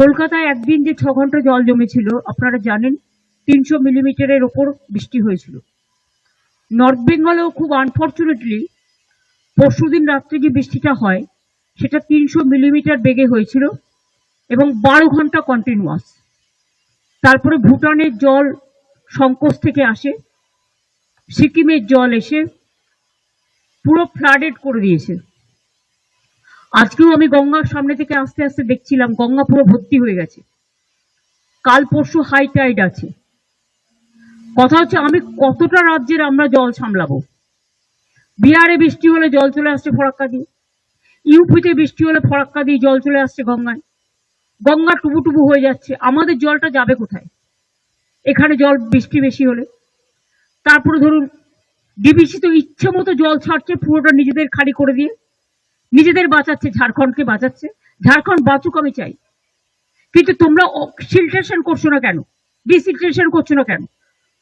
কলকাতায় একদিন যে 6 ঘন্টা জল জমেছিল আপনারা জানেন, 300 মিলিমিটারের ওপর বৃষ্টি হয়েছিল। নর্থ বেঙ্গলেও খুব আনফর্চুনেটলি পরশুদিন রাত্রে যে বৃষ্টিটা হয় সেটা 300 মিলিমিটার বেগে হয়েছিল এবং 12 ঘন্টা কন্টিনিউয়াস। তারপরে ভুটানের জল সংকোচ থেকে আসে, সিকিমের জল এসে পুরো ফ্লাডেড করে দিয়েছে। আজকেও আমি গঙ্গার সামনে থেকে আস্তে আস্তে দেখছিলাম গঙ্গা পুরো ভর্তি হয়ে গেছে। কাল পরশু হাই টাইড আছে। কথা হচ্ছে আমি কতটা রাজ্যের আমরা জল সামলাবো। বিহারে বৃষ্টি হলে জল চলে আসছে ফরাক্কা দিয়ে, ইউপিতে বৃষ্টি হলে ফরাক্কা দিয়ে জল চলে আসছে গঙ্গায়, গঙ্গা টুবু হয়ে যাচ্ছে। আমাদের জলটা যাবে কোথায়? এখানে জল বৃষ্টি বেশি হলে। তারপরে ধরুন ডিবিসি তো ইচ্ছে মতো জল ছাড়ছে, পুরোটা নিজেদের খালি করে দিয়ে নিজেদের বাঁচাচ্ছে, ঝাড়খণ্ডকে বাঁচাচ্ছে। ঝাড়খণ্ড বাঁচুক আমি চাই, কিন্তু তোমরা সিলট্রেশন করছো না কেন? ডিসিলট্রেশন করছো না কেন?